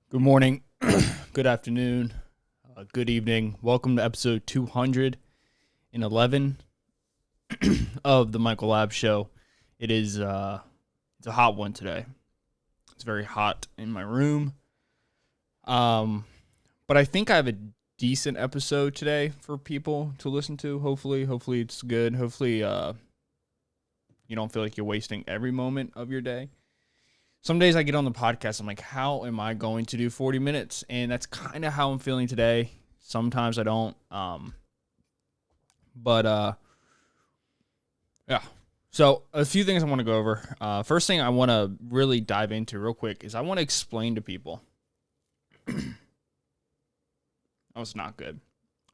Good morning, good afternoon, good evening. Welcome to episode 211 of the Michael Lab Show. It's a hot one today. It's very hot in my room. But I think I have a decent episode today for people to listen to. Hopefully it's good. Hopefully, you don't feel like you're wasting every moment of your day. Some days I get on the podcast, I'm like, how am I going to do 40 minutes? And that's kind of how I'm feeling today. Sometimes I don't. Yeah. So a few things I want to go over. First thing I want to really dive into real quick is I want to explain to people. That was not good.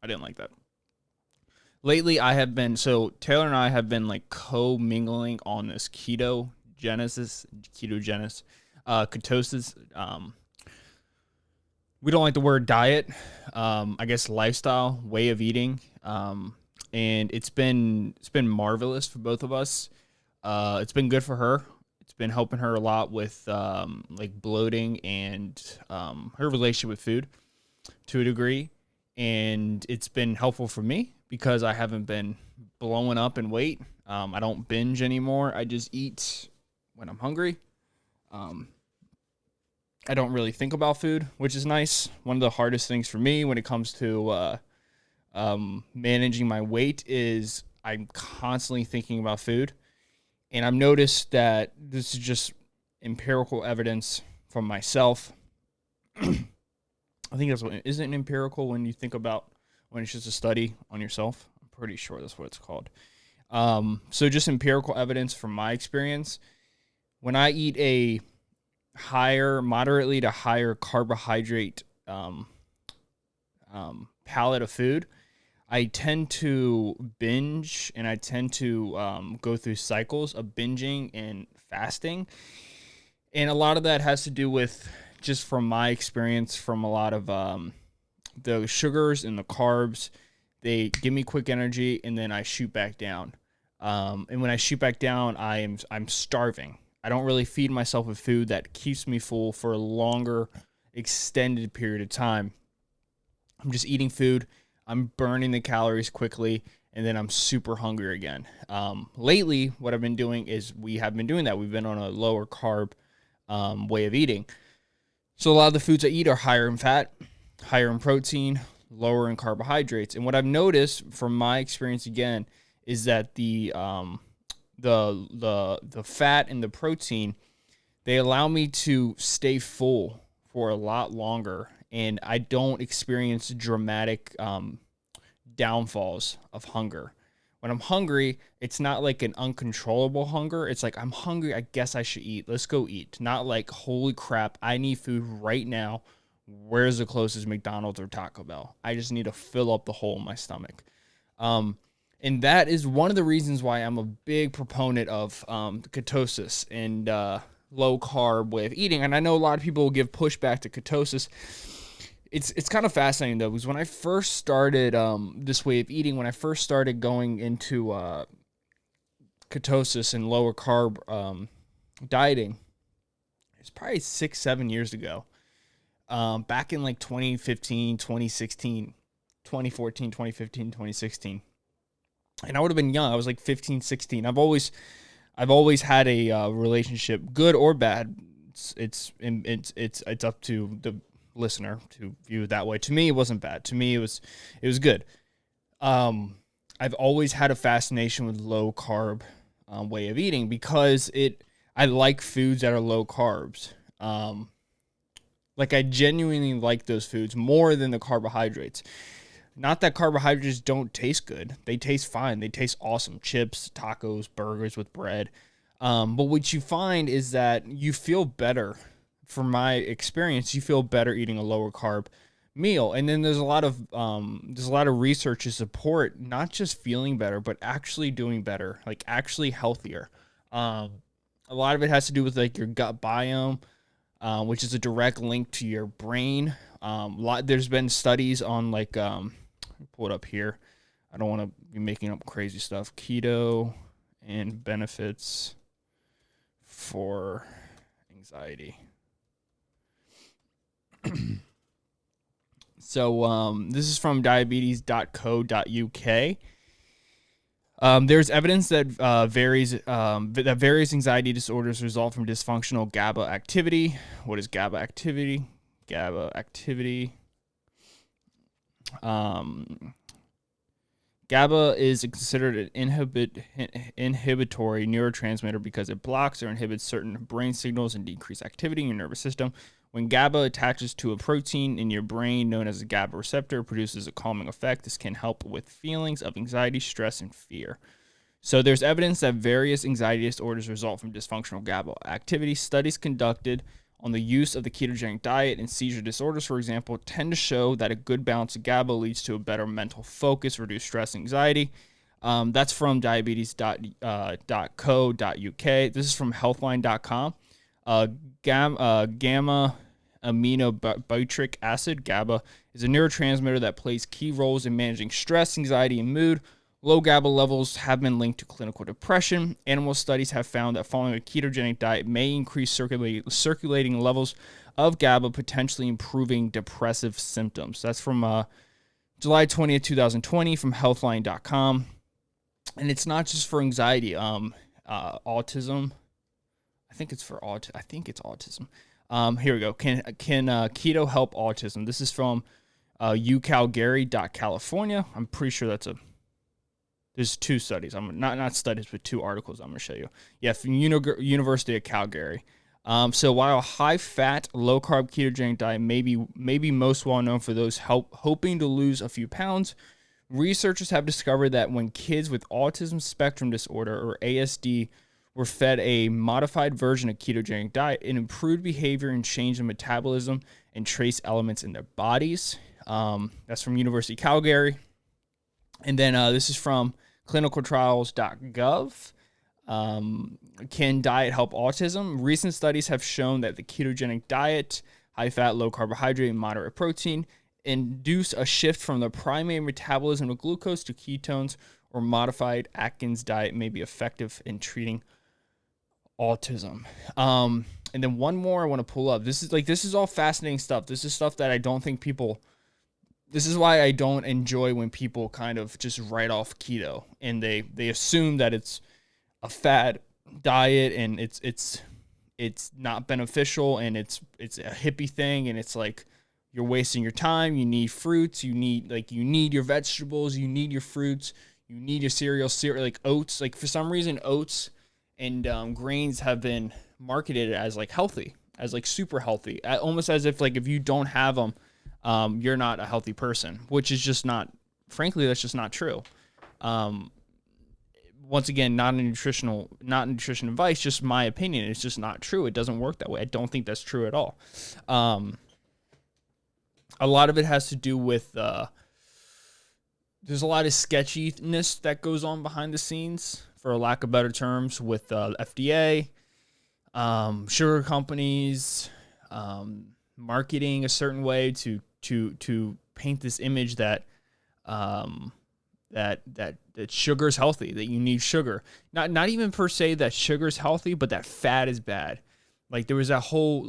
I didn't like that. Lately, Taylor and I have been like co-mingling on this ketogenesis, ketosis. We don't like the word diet. I guess lifestyle, way of eating. And it's been marvelous for both of us. It's been good for her. It's been helping her a lot with like bloating and her relationship with food to a degree. And it's been helpful for me because I haven't been blowing up in weight. I don't binge anymore. I just eat when I'm hungry. I don't really think about food, which is nice. One of the hardest things for me when it comes to managing my weight is I'm constantly thinking about food. And I've noticed that this is just empirical evidence from myself. I think that's what isn't empirical when you think about when it's just a study on yourself. I'm pretty sure that's what it's called. So just empirical evidence from my experience. When I eat a moderately to higher carbohydrate palette of food, I tend to binge and I tend to go through cycles of binging and fasting. And a lot of that has to do with, just from my experience, from a lot of the sugars and the carbs. They give me quick energy and then I shoot back down. And when I shoot back down, I'm starving. I don't really feed myself with food that keeps me full for a longer, extended period of time. I'm just eating food. I'm burning the calories quickly, and then I'm super hungry again. Lately, what I've been doing is we have been doing that. We've been on a lower carb way of eating. So a lot of the foods I eat are higher in fat, higher in protein, lower in carbohydrates. And what I've noticed from my experience again is that the fat and the protein, they allow me to stay full for a lot longer, and I don't experience dramatic downfalls of hunger. When I'm hungry, it's not like an uncontrollable hunger. It's like, I'm hungry, I guess I should eat. Let's go eat. Not like, holy crap, I need food right now. Where's the closest McDonald's or Taco Bell? I just need to fill up the hole in my stomach. And that is one of the reasons why I'm a big proponent of ketosis and low carb way of eating. And I know a lot of people will give pushback to ketosis. It's kind of fascinating though, because when I first started this way of eating, when I first started going into ketosis and lower carb dieting, it's probably 6-7 years ago. Back in like 2015, 2016, 2014, 2015, 2016. And I would have been young. I was like 15, 16. I've always had a relationship, good or bad. It's up to the listener to view it that way. To me, it wasn't bad. To me, it was good. I've always had a fascination with low carb way of eating because I like foods that are low carbs. Like I genuinely like those foods more than the carbohydrates. Not that carbohydrates don't taste good. They taste fine. They taste awesome. Chips, tacos, burgers with bread. But what you find is that you feel better. From my experience, you feel better eating a lower carb meal. And then there's a lot of research to support not just feeling better, but actually doing better, like actually healthier. A lot of it has to do with like your gut biome, which is a direct link to your brain. There's been studies on like pull it up here. I don't want to be making up crazy stuff. Keto and benefits for anxiety. So this is from diabetes.co.uk. There's evidence that various anxiety disorders result from dysfunctional GABA activity. What is GABA activity? GABA activity. GABA is considered an inhibitory neurotransmitter because it blocks or inhibits certain brain signals and decreases activity in your nervous system. When GABA attaches to a protein in your brain known as a GABA receptor, it produces a calming effect. This can help with feelings of anxiety, stress, and fear. So there's evidence that various anxiety disorders result from dysfunctional GABA activity. Studies conducted on the use of the ketogenic diet in seizure disorders, for example, tend to show that a good balance of GABA leads to a better mental focus, reduced stress and anxiety. That's from diabetes.co.uk. This is from healthline.com. Gamma aminobutyric acid, GABA, is a neurotransmitter that plays key roles in managing stress, anxiety, and mood. Low GABA levels have been linked to clinical depression. Animal studies have found that following a ketogenic diet may increase circulating levels of GABA, potentially improving depressive symptoms. That's from July 20th, 2020 from healthline.com. And it's not just for anxiety. Autism. I think it's autism. Here we go. Can keto help autism? This is from ucalgary.california. I'm pretty sure there's two studies. I'm not studies, but two articles I'm going to show you. Yeah, from University of Calgary. So while a high-fat, low-carb ketogenic diet may be most well-known for those hoping to lose a few pounds, researchers have discovered that when kids with autism spectrum disorder, or ASD, were fed a modified version of ketogenic diet, it improved behavior and changed the metabolism and trace elements in their bodies. That's from University of Calgary. And then this is from clinicaltrials.gov. Can diet help autism? Recent studies have shown that the ketogenic diet, high fat, low carbohydrate, and moderate protein, induce a shift from the primary metabolism of glucose to ketones, or modified Atkins diet may be effective in treating autism. And then one more I want to pull up. This is all fascinating stuff. This is stuff that I don't think people... This is why I don't enjoy when people kind of just write off keto and they assume that it's a fad diet and it's not beneficial and it's a hippie thing and it's like you're wasting your time. You need fruits, you need your vegetables, you need your fruits, you need your cereal like oats. Like for some reason oats and grains have been marketed as like healthy, as like super healthy, almost as if like if you don't have them, you're not a healthy person, which is just not, frankly, that's just not true. Once again, not nutrition advice, just my opinion. It's just not true. It doesn't work that way. I don't think that's true at all. A lot of it has to do with, there's a lot of sketchiness that goes on behind the scenes, for lack of better terms, with FDA, sugar companies, marketing a certain way to paint this image that sugar's healthy, that you need sugar. Not even per se that sugar's healthy, but that fat is bad. Like there was that whole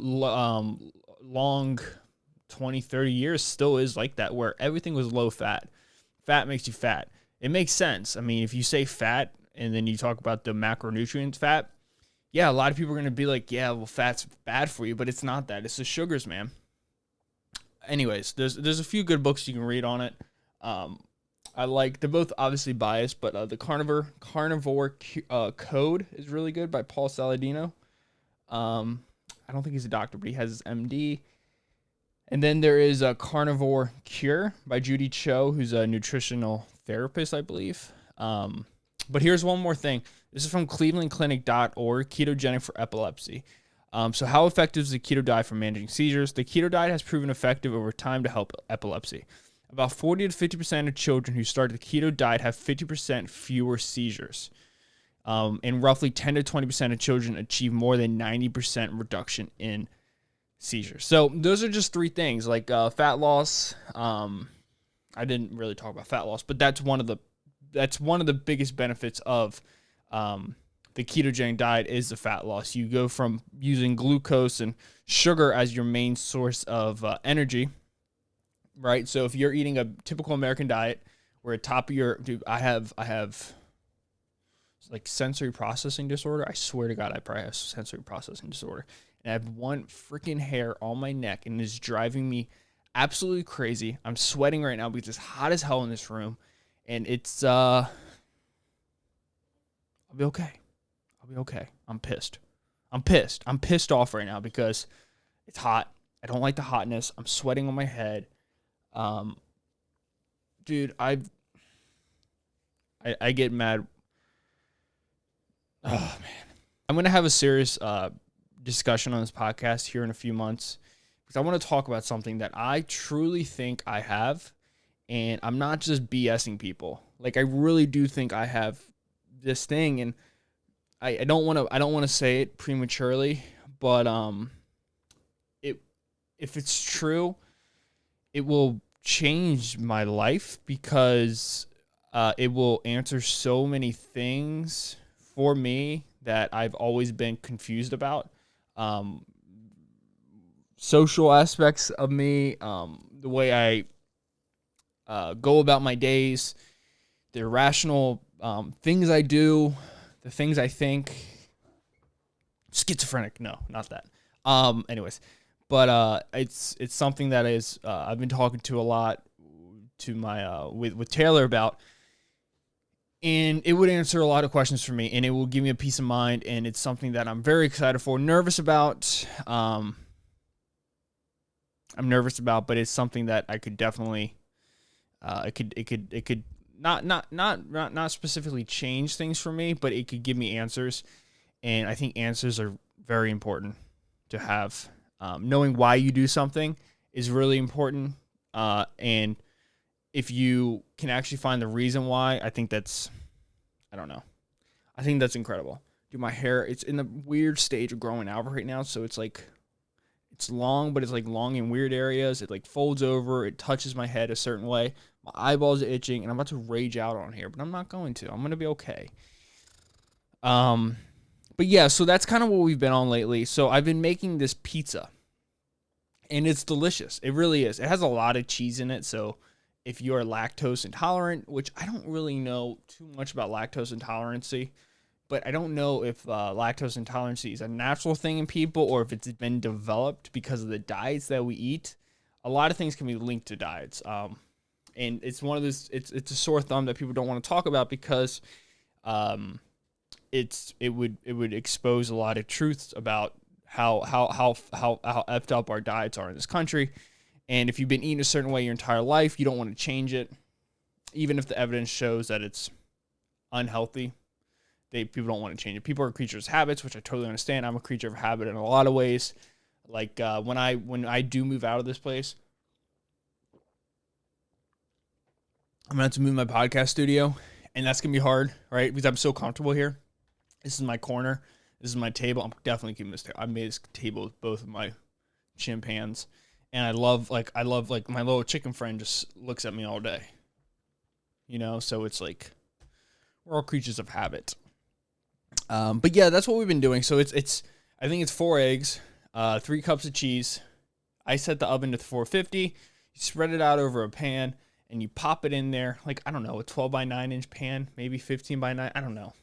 long 20, 30 years still is like that, where everything was low fat. Fat makes you fat. It makes sense. I mean, if you say fat and then you talk about the macronutrients fat, yeah, a lot of people are going to be like, yeah, well, fat's bad for you, but it's not that. It's the sugars, man. Anyways, there's a few good books you can read on it. They're both obviously biased, but the Carnivore Code is really good by Paul Saladino. I don't think he's a doctor, but he has his MD. And then there is a Carnivore Cure by Judy Cho, who's a nutritional therapist, I believe. But here's one more thing. This is from clevelandclinic.org, ketogenic for epilepsy. So how effective is the keto diet for managing seizures? The keto diet has proven effective over time to help epilepsy. About 40 to 50% of children who start the keto diet have 50% fewer seizures. And roughly 10 to 20% of children achieve more than 90% reduction in seizures. So those are just three things, like fat loss. I didn't really talk about fat loss, but that's one of the biggest benefits of the ketogenic diet is the fat loss. You go from using glucose and sugar as your main source of energy right? So if you're eating a typical American diet where at top of your, dude, I have like sensory processing disorder. I swear to God, I probably have sensory processing disorder. And I have one freaking hair on my neck and it's driving me absolutely crazy. I'm sweating right now because it's hot as hell in this room. And it's, I'll be okay. I'll be okay. I'm pissed. I'm pissed off right now because it's hot. I don't like the hotness. I'm sweating on my head. Dude, I get mad. Oh, man. I'm going to have a serious discussion on this podcast here in a few months because I want to talk about something that I truly think I have, and I'm not just BSing people. Like, I really do think I have this thing, and I don't want to say it prematurely, but if it's true, it will change my life because it will answer so many things for me that I've always been confused about. Social aspects of me, the way I go about my days, the irrational things I do, the things I think. Schizophrenic, no, not that. Anyways, but it's something that is I've been talking to a lot to my with Taylor about. And it would answer a lot of questions for me, and it will give me a peace of mind, and it's something that I'm very excited for, nervous about. I'm nervous about, but it's something that I could definitely, it could not specifically change things for me, but it could give me answers, and I think answers are very important to have. Knowing why you do something is really important, and if you can actually find the reason why, I think that's, I don't know. I think that's incredible. Dude, my hair, it's in the weird stage of growing out right now. So it's like, it's long, but it's like long in weird areas. It like folds over. It touches my head a certain way. My eyeballs are itching and I'm about to rage out on here, but I'm not going to. I'm going to be okay. But yeah, so that's kind of what we've been on lately. So I've been making this pizza and it's delicious. It really is. It has a lot of cheese in it. So if you are lactose intolerant, which I don't really know too much about lactose intolerancy, but I don't know if lactose intolerancy is a natural thing in people or if it's been developed because of the diets that we eat. A lot of things can be linked to diets. And it's one of those, it's a sore thumb that people don't want to talk about because it would expose a lot of truths about how effed up our diets are in this country. And if you've been eating a certain way your entire life, you don't want to change it. Even if the evidence shows that it's unhealthy, people don't want to change it. People are creatures of habits, which I totally understand. I'm a creature of habit in a lot of ways. Like when I do move out of this place, I'm going to have to move my podcast studio. And that's going to be hard, right? Because I'm so comfortable here. This is my corner. This is my table. I'm definitely keeping this table. I made this table with both of my chimpans. And I love my little chicken friend just looks at me all day, you know? So it's like, we're all creatures of habit. But yeah, that's what we've been doing. So I think it's 4 eggs, 3 cups of cheese. I set the oven to 450. You spread it out over a pan and you pop it in there. Like, I don't know, a 12 by 9 inch pan, maybe 15 by 9. I don't know.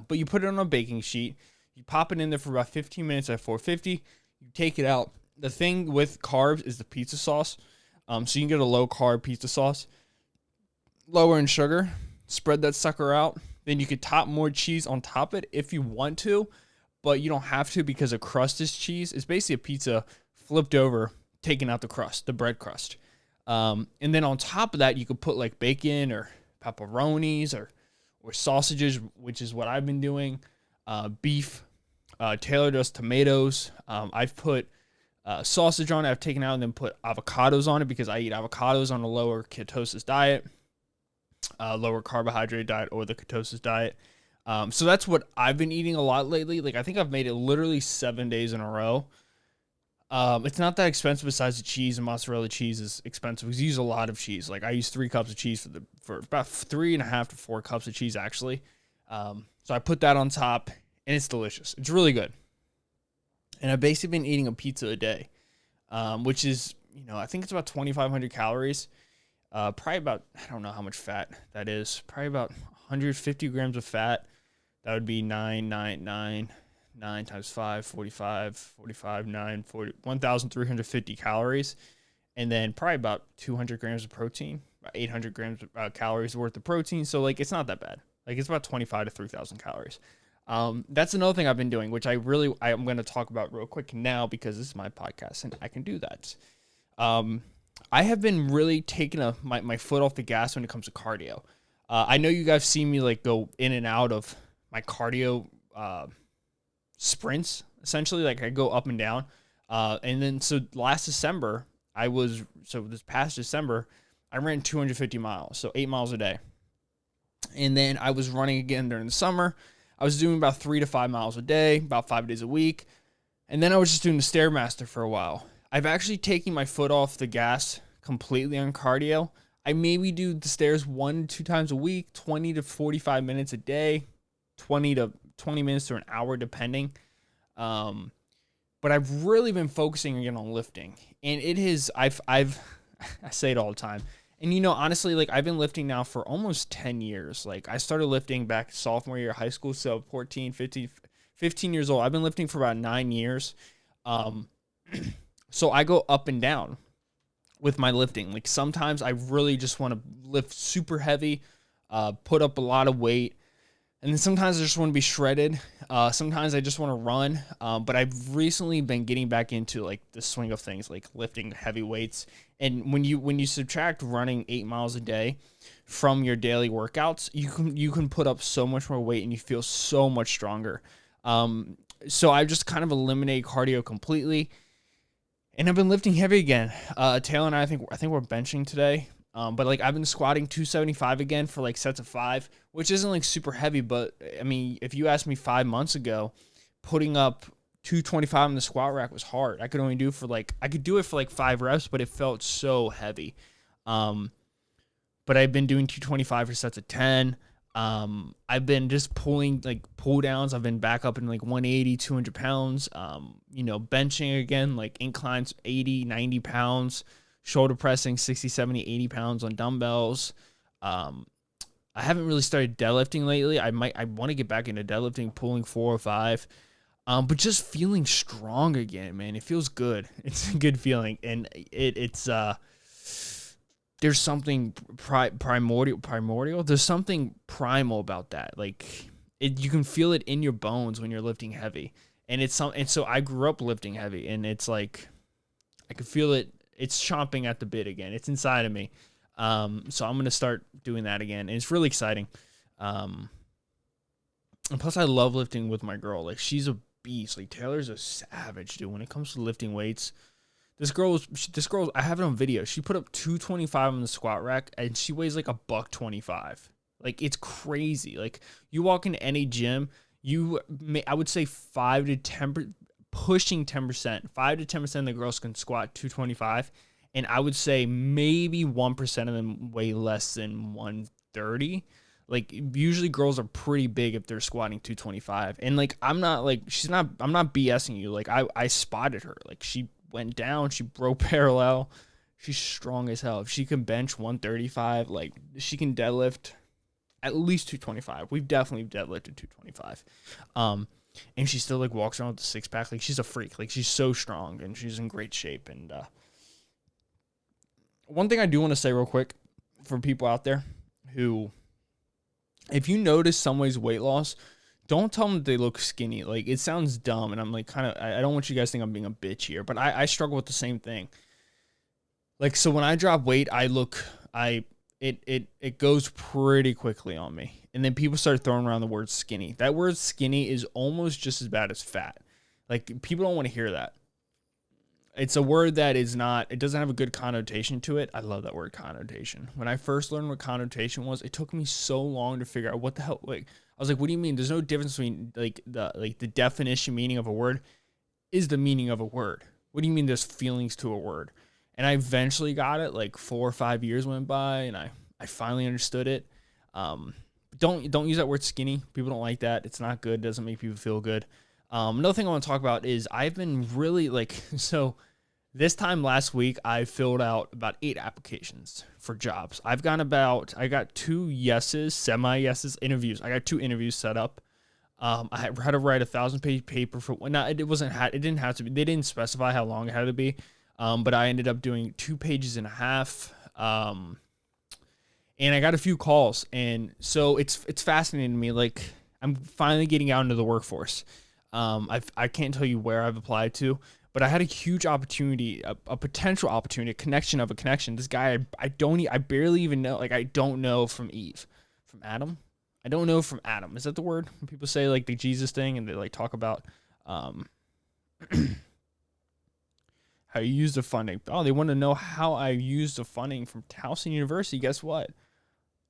But you put it on a baking sheet. You pop it in there for about 15 minutes at 450. You take it out. The thing with carbs is the pizza sauce. So you can get a low carb pizza sauce, lower in sugar, spread that sucker out. Then you could top more cheese on top of it if you want to, but you don't have to because a crust is cheese. It's basically a pizza flipped over, taking out the crust, the bread crust. And then on top of that, you could put like bacon or pepperonis or sausages, which is what I've been doing. Beef. Taylor does tomatoes. I've put sausage on it. I've taken out and then put avocados on it because I eat avocados on a lower ketosis diet, lower carbohydrate diet, or the ketosis diet. So that's what I've been eating a lot lately. Like I think I've made it literally 7 days in a row. It's not that expensive besides the cheese, and mozzarella cheese is expensive because you use a lot of cheese. Like I use 3 cups of cheese for about 3.5 to 4 cups of cheese actually. So I put that on top and it's delicious. It's really good. And I've basically been eating a pizza a day, which is I think it's about 2,500 calories. Probably about, I don't know how much fat that is. Probably about 150 grams of fat. That would be 9 times 5, 45, 9, 40, 1,350 calories. And then probably about 200 grams of protein, about 800 grams of calories worth of protein. So, like, it's not that bad. Like, it's about 25 to 3,000 calories. That's another thing I've been doing, which I'm going to talk about real quick now because this is my podcast and I can do that. I have been really taking my foot off the gas when it comes to cardio. I know you guys see me like go in and out of my cardio sprints, essentially. Like I go up and down. And then so this past December, I ran 250 miles, so 8 miles a day. And then I was running again during the summer. I was doing about 3 to 5 miles a day, about 5 days a week. And then I was just doing the Stairmaster for a while. I've actually taken my foot off the gas completely on cardio. I maybe do the stairs 1 to 2 times a week, 20 to 45 minutes a day, 20 minutes to an hour, depending. But I've really been focusing again on lifting, and I say it all the time. And honestly, like I've been lifting now for almost 10 years. Like I started lifting back sophomore year of high school, so 15 years old. I've been lifting for about 9 years. So I go up and down with my lifting. Like sometimes I really just want to lift super heavy, put up a lot of weight. And then sometimes I just want to be shredded. Sometimes I just want to run. But I've recently been getting back into like the swing of things, like lifting heavy weights. And when you subtract running 8 miles a day from your daily workouts, you can put up so much more weight and you feel so much stronger. So I've just kind of eliminated cardio completely. And I've been lifting heavy again. Taylor and I think we're benching today. But like I've been squatting 275 again for like sets of 5, which isn't like super heavy. But I mean, if you asked me 5 months ago, putting up 225 in the squat rack was hard. I could do it for like 5 reps, but it felt so heavy. But I've been doing 225 for sets of 10. I've been just pulling like pull downs. I've been back up in like 180, 200 pounds. Benching again, like inclines 80, 90 pounds. Shoulder pressing 60, 70, 80 pounds on dumbbells. I haven't really started deadlifting lately. I want to get back into deadlifting, pulling 4 or 5. But just feeling strong again, man. It feels good. It's a good feeling. And it's there's something primordial. There's something primal about that. Like you can feel it in your bones when you're lifting heavy. And so I grew up lifting heavy, and it's like I could feel it. It's chomping at the bit again. It's inside of me. So I'm going to start doing that again. And it's really exciting. And plus I love lifting with my girl. Like she's a beast. Like Taylor's a savage, dude. When it comes to lifting weights, this girl, I have it on video. She put up 225 on the squat rack and she weighs like $125. Like it's crazy. Like you walk into any gym, I would say 5 to 10%, pushing 10%, 5 to 10% of the girls can squat 225. And I would say maybe 1% of them weigh less than 130. Like usually girls are pretty big if they're squatting 225. And like, I'm not BSing you. Like I spotted her, like she went down, she broke parallel. She's strong as hell. If she can bench 135, like she can deadlift at least 225. We've definitely deadlifted 225. And she still like walks around with the 6-pack. Like she's a freak. Like she's so strong and she's in great shape. And one thing I do want to say real quick for people out there who, if you notice someone's weight loss, don't tell them that they look skinny. Like it sounds dumb, and I'm like I don't want you guys to think I'm being a bitch here, but I struggle with the same thing. Like so when I drop weight, it goes pretty quickly on me. And then people start throwing around the word skinny. That word skinny is almost just as bad as fat. Like people don't want to hear that. It's a word that it doesn't have a good connotation to it. I love that word, connotation. When I first learned what connotation was, it took me so long to figure out what the hell, like, I was like, what do you mean? There's no difference between the definition meaning of a word is the meaning of a word. What do you mean there's feelings to a word? And I eventually got it, like 4 or 5 years went by and I finally understood it. Don't use that word skinny. People don't like that. It's not good. It doesn't make people feel good. Another thing I want to talk about is I've been really like, so This time last week, I filled out about 8 applications for jobs. I got 2 yeses, semi-yeses, interviews. I got 2 interviews set up. I had to write a 1,000-page paper for, no, it didn't have to be, they didn't specify how long it had to be. But I ended up doing 2 pages and a half. And I got a few calls. And so it's fascinating to me. Like, I'm finally getting out into the workforce. I can't tell you where I've applied to, but I had a huge opportunity, a potential opportunity, a connection of a connection. This guy, I barely even know. Like, I don't know from Eve, from Adam. I don't know from Adam. Is that the word? When people say like the Jesus thing and they like talk about how you use the funding. Oh, they want to know how I used the funding from Towson University. Guess what?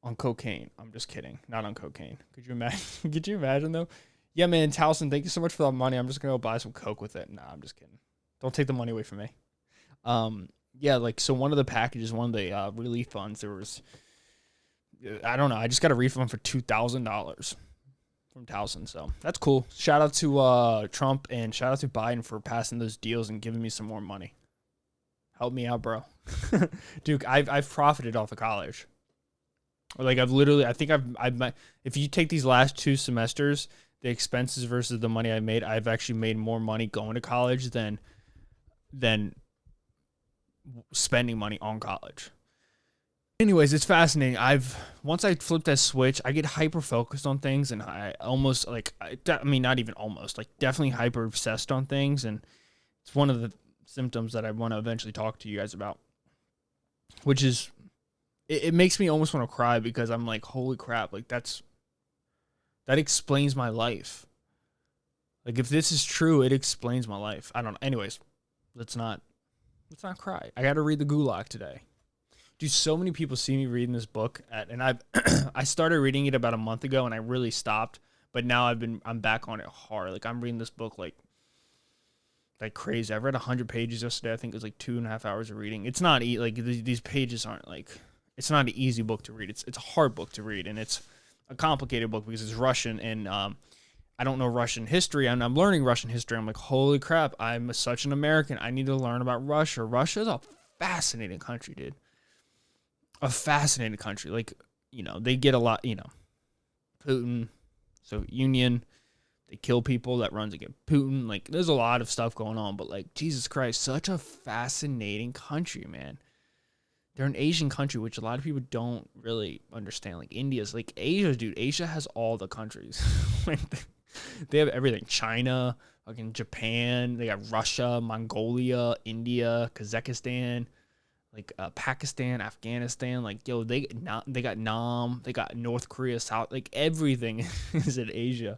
On cocaine. I'm just kidding. Not on cocaine. Could you imagine? Could you imagine though? Yeah, man, Towson, thank you so much for that money. I'm just gonna go buy some coke with it. Nah, I'm just kidding. Don't take the money away from me. Yeah, like so one of the packages, one of the relief funds, there was, I don't know, I just got a refund for $2,000 from Towson, so that's cool. Shout out to Trump and shout out to Biden for passing those deals and giving me some more money. Help me out, bro. Dude, I've profited off of college. Like if you take these last 2 semesters, the expenses versus the money I made, I've actually made more money going to college than spending money on college. Anyways, it's fascinating. Once I flip that switch, I get hyper focused on things, and I almost not even almost, like definitely hyper obsessed on things, and it's one of the symptoms that I want to eventually talk to you guys about, which is it makes me almost want to cry because I'm like, holy crap, like that explains my life. Like if this is true, it explains my life. I don't know. Anyways, let's not cry. I got to read the Gulag today. Dude, so many people see me reading this book and I started reading it about a month ago and I really stopped, but now I'm back on it hard. Like I'm reading this book like crazy. I've read 100 pages yesterday. I think it was like 2.5 hours of reading. It's not like these pages aren't like, it's not an easy book to read. It's a hard book to read, and it's a complicated book because it's Russian, and I don't know Russian history, and I'm learning Russian history. I'm like, holy crap, I'm such an American. I need to learn about Russia. Russia is a fascinating country, dude. A fascinating country. Like, you know, they get a lot, you know, Putin, Soviet Union, they kill people that runs against Putin. Like, there's a lot of stuff going on, but like, Jesus Christ, such a fascinating country, man. They're an Asian country, which a lot of people don't really understand. Like India's like Asia, dude. Asia has all the countries. Like they have everything. China, fucking Japan. They got Russia, Mongolia, India, Kazakhstan, like Pakistan, Afghanistan. Like yo, they got Nam. They got North Korea, South. Like everything is in Asia.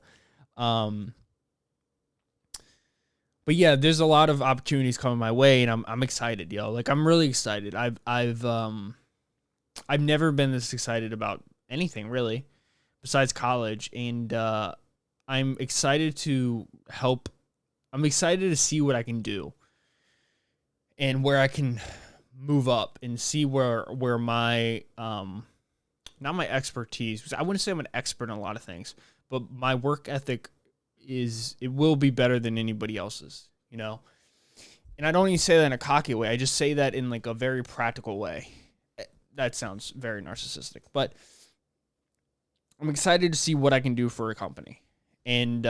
But yeah, there's a lot of opportunities coming my way, and I'm excited, yo. Like I'm really excited. I've never been this excited about anything really, besides college, and I'm excited to help. I'm excited to see what I can do, and where I can move up, and see where my not my expertise, because I wouldn't say I'm an expert in a lot of things, but my work ethic it will be better than anybody else's, you know? And I don't even say that in a cocky way. I just say that in like a very practical way. That sounds very narcissistic, but I'm excited to see what I can do for a company. And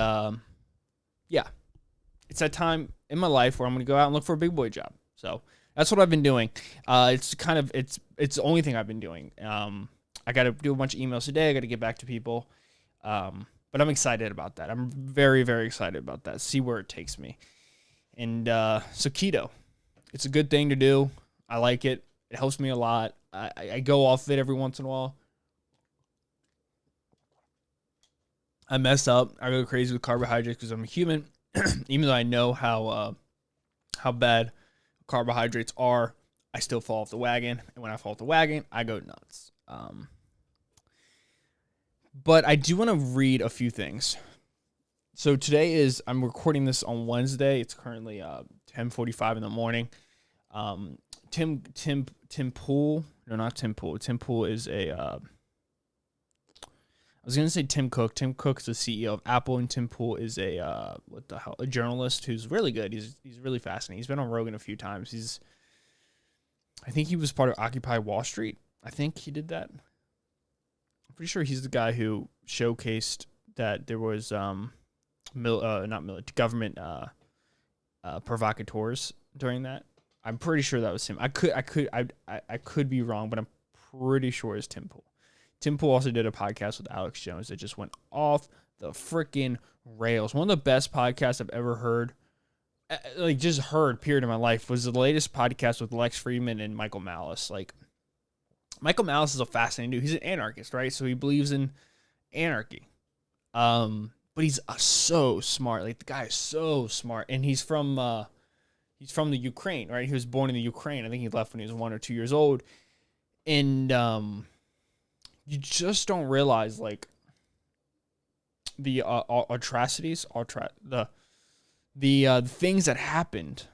yeah, it's that time in my life where I'm going to go out and look for a big boy job. So that's what I've been doing. It's the only thing I've been doing. I got to do a bunch of emails today. I got to get back to people. But I'm excited about that. I'm very, very excited about that. See where it takes me. And so keto, it's a good thing to do. I like it. It helps me a lot. I go off it every once in a while. I mess up. I go crazy with carbohydrates because I'm a human. Even though I know how bad carbohydrates are, I still fall off the wagon. And when I fall off the wagon, I go nuts. But I do want to read a few things. So today I'm recording this on Wednesday. It's currently 10:45 in the morning. Tim Pool. No, not Tim Pool. Tim Pool is I was gonna say Tim Cook. Tim Cook is the CEO of Apple, and Tim Pool is a journalist who's really good. He's really fascinating. He's been on Rogan a few times. I think he was part of Occupy Wall Street. I think he did that. I'm pretty sure he's the guy who showcased that there was government provocateurs during that. I'm pretty sure that was him. I could be wrong, but I'm pretty sure it's Tim Pool. Tim Pool also did a podcast with Alex Jones that just went off the freaking rails. One of the best podcasts I've ever heard, period, in my life, was the latest podcast with Lex Fridman and Michael Malice. Like, Michael Malice is a fascinating dude. He's an anarchist, right? So he believes in anarchy. But he's so smart. Like, the guy is so smart, and he's from the Ukraine, right? He was born in the Ukraine. I think he left when he was 1 or 2 years old, and you just don't realize, like, the atrocities, the things that happened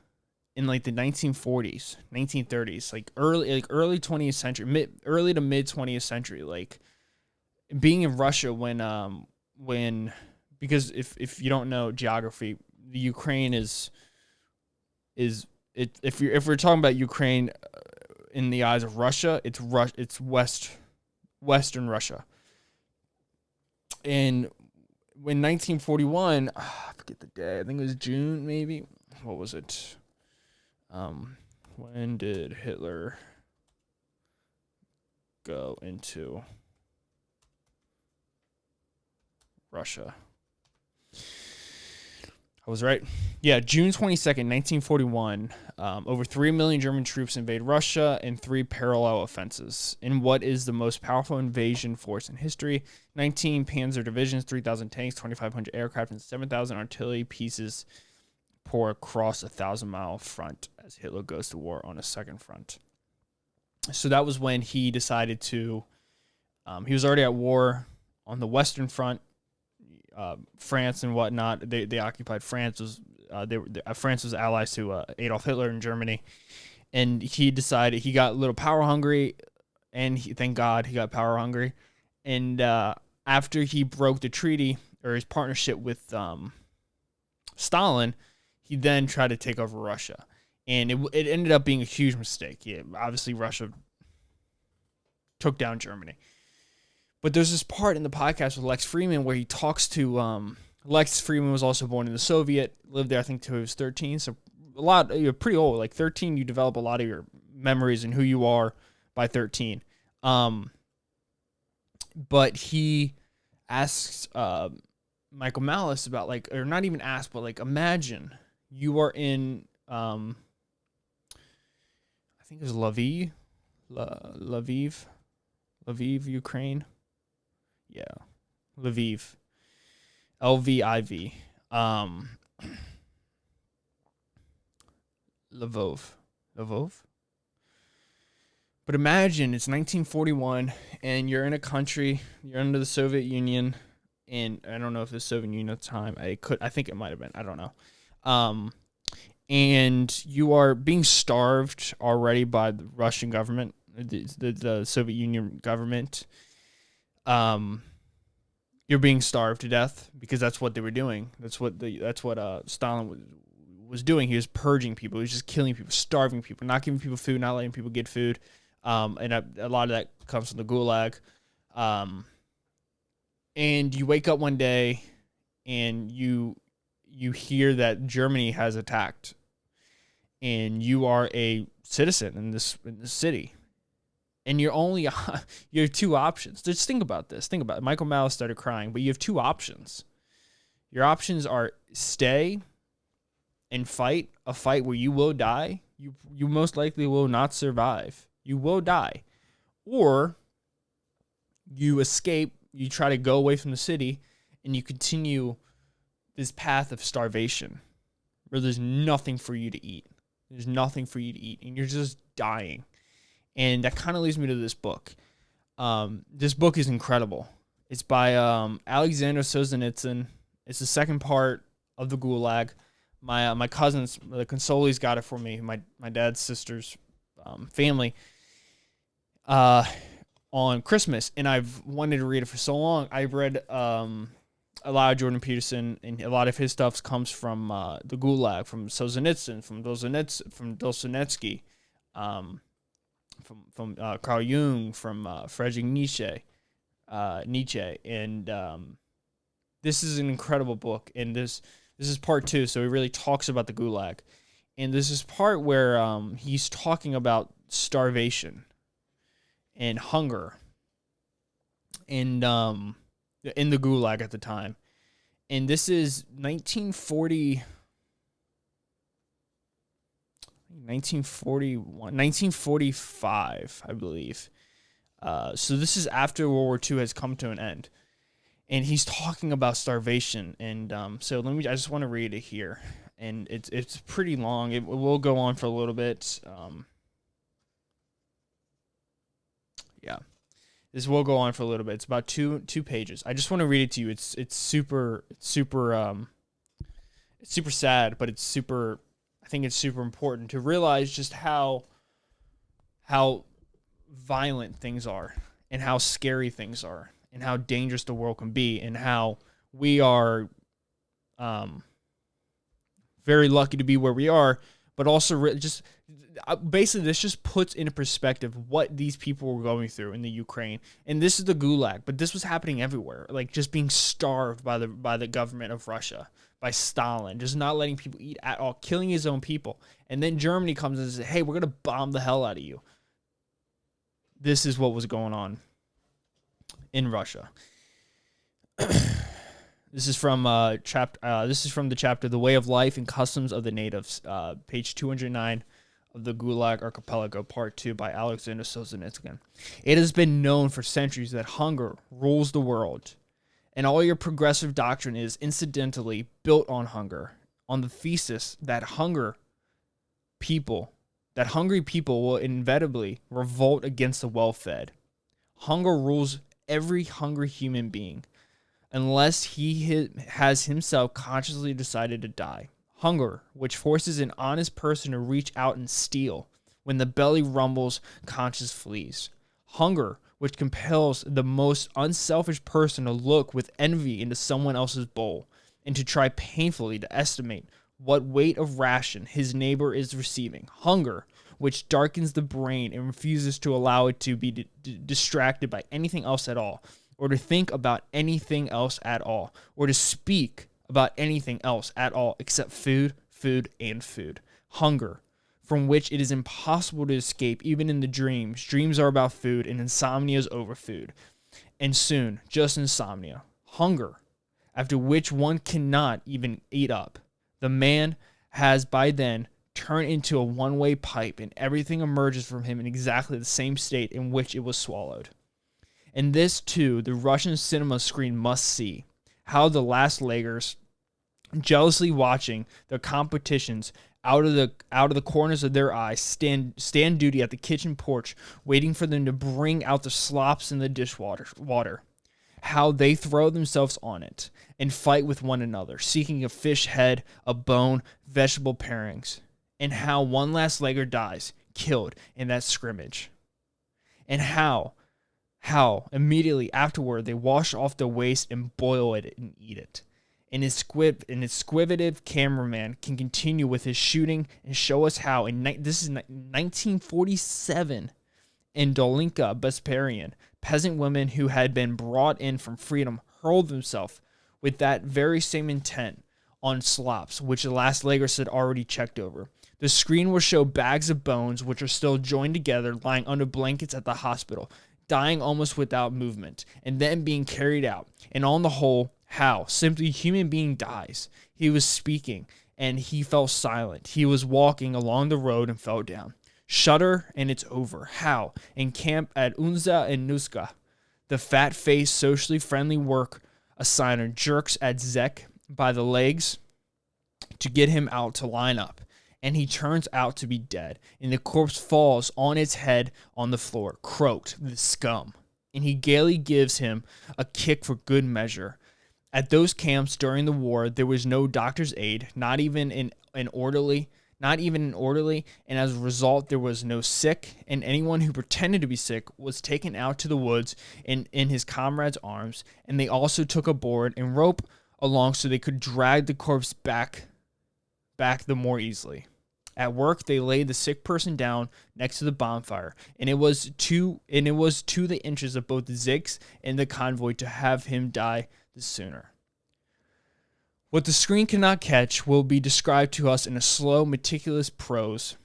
in, like, the 1940s, 1930s, like early 20th century, early to mid 20th century, like being in Russia when because if you don't know geography, the Ukraine if we're talking about Ukraine in the eyes of Russia, it's Western Russia. And when 1941, I forget the day. I think it was June, maybe. What was it? When did Hitler go into Russia? I was right. Yeah, June 22nd, 1941. Over 3 million German troops invade Russia in 3 parallel offenses in what is the most powerful invasion force in history. 19 panzer divisions, 3,000 tanks, 2,500 aircraft, and 7,000 artillery pieces pour across a 1,000-mile front as Hitler goes to war on a second front. So that was when he decided to... he was already at war on the Western Front. France and whatnot, they occupied France. France was allies to Adolf Hitler in Germany, and he decided he got a little power hungry, and thank God he got power hungry. And after he broke the treaty or his partnership with Stalin, he then tried to take over Russia, and it ended up being a huge mistake. Yeah, obviously Russia took down Germany. But there's this part in the podcast with Lex Fridman where he talks to Lex Fridman was also born in the Soviet, lived there I think till he was 13. So you're pretty old. Like 13, you develop a lot of your memories and who you are by 13. But he asks Michael Malice about, like, or not even ask, but like, imagine you are in I think it was Lviv, Ukraine. Yeah, Lviv, Lviv, Lvov. But imagine it's 1941 and you're in a country, you're under the Soviet Union, and I don't know if the Soviet Union at the time, I think it might have been, I don't know. And you are being starved already by the Russian government, the Soviet Union government. You're being starved to death because that's what they were doing. That's what Stalin was doing. He was purging people. He was just killing people, starving people, not giving people food, not letting people get food. And a lot of that comes from the Gulag. And you wake up one day and you hear that Germany has attacked, and you are a citizen in this city. And you have 2 options. Just think about this. Think about it. Michael Malice started crying, but you have 2 options. Your options are stay and fight a fight where you will die. You most likely will not survive. You will die. Or you escape, you try to go away from the city, and you continue this path of starvation where there's nothing for you to eat. There's nothing for you to eat, and you're just dying. And that kind of leads me to this book. This book is incredible. It's by Alexander Solzhenitsyn. It's the second part of the Gulag. My cousins, the Consolis, got it for me. My dad's sister's family. on Christmas, and I've wanted to read it for so long. I've read a lot of Jordan Peterson, and a lot of his stuff comes from the Gulag, from Solzhenitsyn, from Dostoevsky, from Carl Jung, from Friedrich Nietzsche, and this is an incredible book. And this is part 2, so he really talks about the Gulag, and this is part where he's talking about starvation and hunger, and in the Gulag at the time. And this is 1945, I believe. So this is after World War II has come to an end. And he's talking about starvation. And so I just want to read it here. And it's pretty long. It will go on for a little bit. Yeah. This will go on for a little bit. It's about two pages. I just want to read it to you. It's super sad, but it's super. I think it's super important to realize just how violent things are, and how scary things are, and how dangerous the world can be, and how we are very lucky to be where we are, but also just. Basically, this just puts into perspective what these people were going through in the Ukraine, and this is the Gulag, but this was happening everywhere, like just being starved by the government of Russia, by Stalin, just not letting people eat at all, killing his own people, and then Germany comes and says, "Hey, we're gonna bomb the hell out of you." This is what was going on in Russia. This is from This is from the chapter "The Way of Life and Customs of the Natives," page 209. Of the Gulag Archipelago, Part 2 by Alexander Solzhenitsyn. It has been known for centuries that hunger rules the world, and all your progressive doctrine is incidentally built on hunger, on the thesis that hungry people will inevitably revolt against the well-fed. Hunger rules every hungry human being, unless he has himself consciously decided to die. Hunger, which forces an honest person to reach out and steal. When the belly rumbles, conscience flees. Hunger, which compels the most unselfish person to look with envy into someone else's bowl, and to try painfully to estimate what weight of ration his neighbor is receiving. Hunger, which darkens the brain and refuses to allow it to be distracted by anything else at all, or to think about anything else at all, or to speak about anything else at all except food, food, and food. Hunger, from which it is impossible to escape even in the dreams. Dreams are about food, and insomnia is over food. And soon, just insomnia. Hunger, after which one cannot even eat up. The man has by then turned into a one-way pipe, and everything emerges from him in exactly the same state in which it was swallowed. And this, too, the Russian cinema screen must see. How the last laggers, jealously watching their competitions out of the corners of their eyes, stand duty at the kitchen porch, waiting for them to bring out the slops in the dishwater. How they throw themselves on it and fight with one another, seeking a fish head, a bone, vegetable parings. And how one last legger dies, killed in that scrimmage. And how immediately afterward they wash off the waste and boil it and eat it. And his squivitative cameraman can continue with his shooting and show us how, this is 1947, in Dolinka, Besparian, peasant women who had been brought in from freedom hurled themselves with that very same intent on slops, which the last laggers had already checked over. The screen will show bags of bones which are still joined together, lying under blankets at the hospital, dying almost without movement, and then being carried out. And on the whole, how simply a human being dies. He was speaking, and he fell silent. He was walking along the road and fell down. Shudder, and it's over. How? In camp at Unza and Nuska, the fat-faced, socially friendly work assigner jerks at Zek by the legs to get him out to line up, and he turns out to be dead, and the corpse falls on its head on the floor, croaked, the scum, and he gaily gives him a kick for good measure. At those camps during the war, there was no doctor's aid, not even an orderly, not even an orderly, and as a result, there was no sick, and anyone who pretended to be sick was taken out to the woods in his comrades' arms, and they also took a board and rope along so they could drag the corpse back the more easily. At work, they laid the sick person down next to the bonfire, and it was to the inches of both Zix and the convoy to have him die the sooner. What the screen cannot catch will be described to us in a slow, meticulous prose,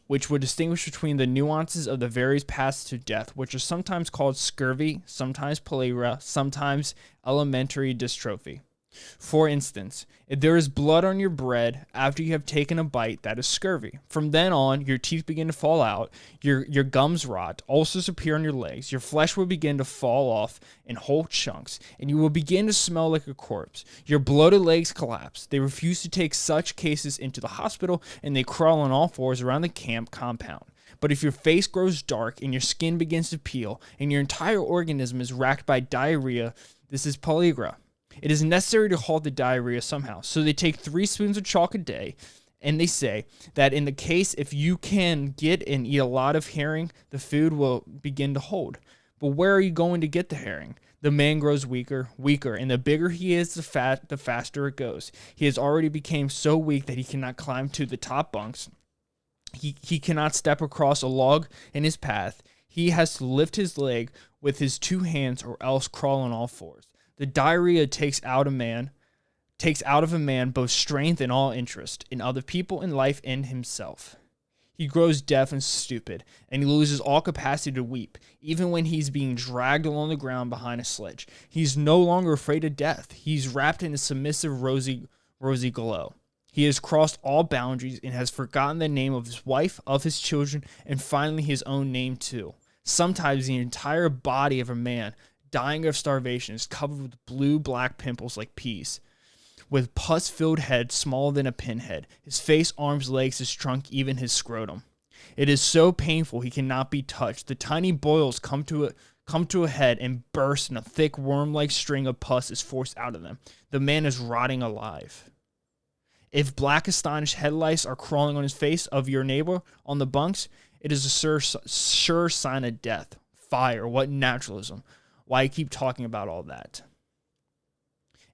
which would distinguish between the nuances of the various paths to death, which are sometimes called scurvy, sometimes pellagra, sometimes elementary dystrophy. For instance, if there is blood on your bread after you have taken a bite, that is scurvy. From then on, your teeth begin to fall out, your gums rot, ulcers appear on your legs, your flesh will begin to fall off in whole chunks, and you will begin to smell like a corpse. Your bloated legs collapse. They refuse to take such cases into the hospital, and they crawl on all fours around the camp compound. But if your face grows dark and your skin begins to peel, and your entire organism is racked by diarrhea, this is pellagra. It is necessary to halt the diarrhea somehow. So they take 3 spoons of chalk a day, and they say that in the case if you can get and eat a lot of herring, the food will begin to hold. But where are you going to get the herring? The man grows weaker, and the bigger he is, the faster it goes. He has already become so weak that he cannot climb to the top bunks. He cannot step across a log in his path. He has to lift his leg with his 2 hands or else crawl on all fours. The diarrhea takes out of a man both strength and all interest in other people, in life, and himself. He grows deaf and stupid, and he loses all capacity to weep, even when he's being dragged along the ground behind a sledge. He's no longer afraid of death. He's wrapped in a submissive rosy glow. He has crossed all boundaries and has forgotten the name of his wife, of his children, and finally his own name too. Sometimes the entire body of a man dying of starvation is covered with blue-black pimples like peas, with pus-filled head smaller than a pinhead, his face, arms, legs, his trunk, even his scrotum. It is so painful he cannot be touched. The tiny boils come to a head and burst, and a thick worm-like string of pus is forced out of them. The man is rotting alive. If black astonished head lice are crawling on his face of your neighbor on the bunks, it is a sure sign of death. Fire, what naturalism. Why I keep talking about all that.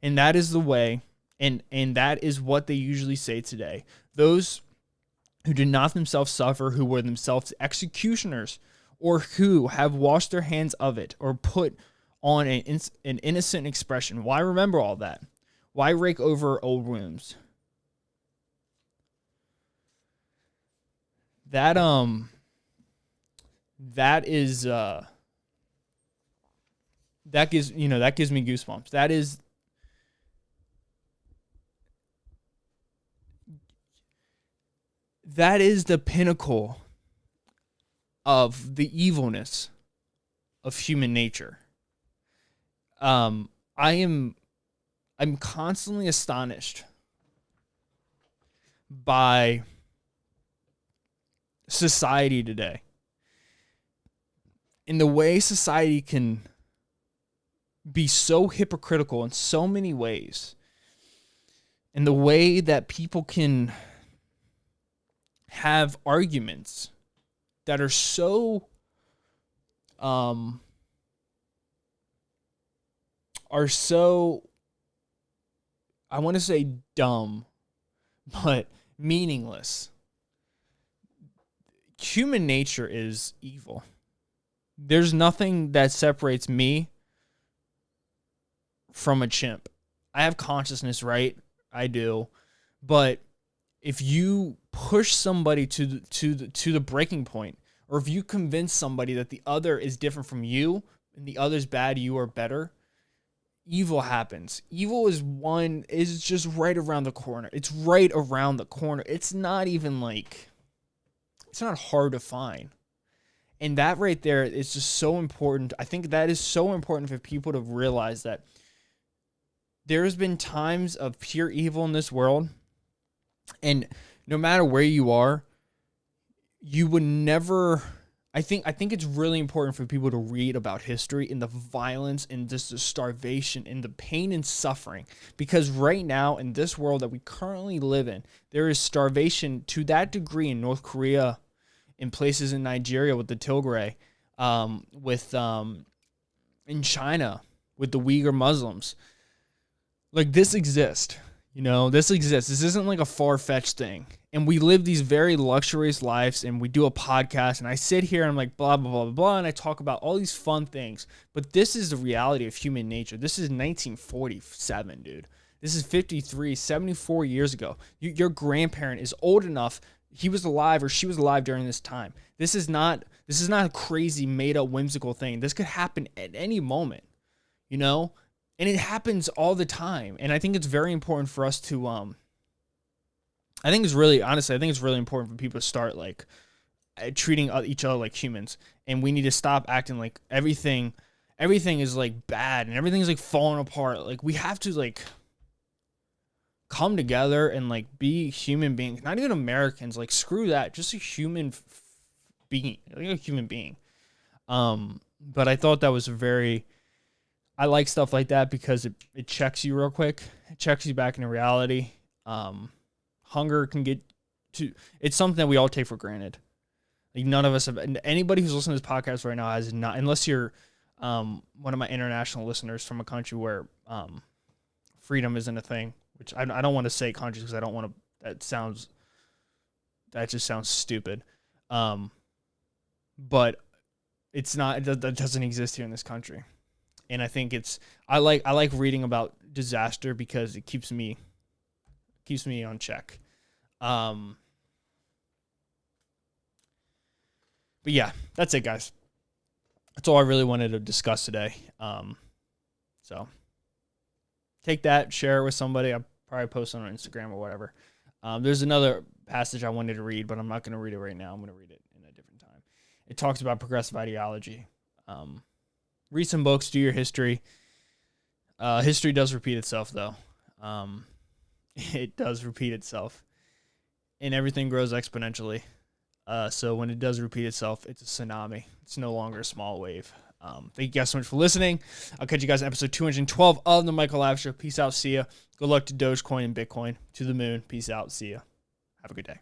And that is the way, and that is what they usually say today. Those who did not themselves suffer, who were themselves executioners, or who have washed their hands of it, or put on an innocent expression. Why remember all that? Why rake over old wounds? That gives me goosebumps. That is the pinnacle of the evilness of human nature. I'm constantly astonished by society today. In the way society can be so hypocritical in so many ways. And the way that people can have arguments that are so I want to say dumb, but meaningless. Human nature is evil. There's nothing that separates me from a chimp. I have consciousness, right? I do. But if you push somebody to the breaking point, or if you convince somebody that the other is different from you and the other's bad, you are better, evil happens. Evil is just right around the corner. It's right around the corner. It's not hard to find. And that right there is just so important. I think that is so important for people to realize that there's been times of pure evil in this world, and no matter where you are, you would never, I think it's really important for people to read about history and the violence and just the starvation and the pain and suffering. Because right now in this world that we currently live in, there is starvation to that degree in North Korea, in places in Nigeria with the Tigray, in China with the Uyghur Muslims. Like, this exists. This exists. This isn't like a far-fetched thing. And we live these very luxurious lives, and we do a podcast, and I sit here and I'm like, blah, blah, blah, blah, blah, and I talk about all these fun things. But this is the reality of human nature. This is 1947, dude. This is 53, 74 years ago. Your grandparent is old enough. He was alive or she was alive during this time. This is not a crazy, made-up, whimsical thing. This could happen at any moment, And it happens all the time. And I think it's very important for us to, I think it's really important for people to start like treating each other like humans. And we need to stop acting like everything is like bad and everything's like falling apart. Like, we have to like come together and like be human beings, not even Americans. Like, screw that, just a human being, like a human being. But I thought that was I like stuff like that because it checks you real quick. It checks you back into reality. Hunger can get to, it's something that we all take for granted. Like, none of us have, anybody who's listening to this podcast right now has not, unless you're one of my international listeners from a country where freedom isn't a thing, which I don't want to say countries because I don't want to, that just sounds stupid. But it's not, that doesn't exist here in this country. And I think I like reading about disaster because it keeps me on check. But yeah, that's it, guys. That's all I really wanted to discuss today. So take that, share it with somebody. I'll probably post it on Instagram or whatever. There's another passage I wanted to read, but I'm not going to read it right now. I'm going to read it in a different time. It talks about progressive ideology. Read some books, do your history. History does repeat itself, though. It does repeat itself. And everything grows exponentially. So when it does repeat itself, it's a tsunami. It's no longer a small wave. Thank you guys so much for listening. I'll catch you guys in episode 212 of the Michael Lav Show. Peace out. See ya. Good luck to Dogecoin and Bitcoin. To the moon. Peace out. See ya. Have a good day.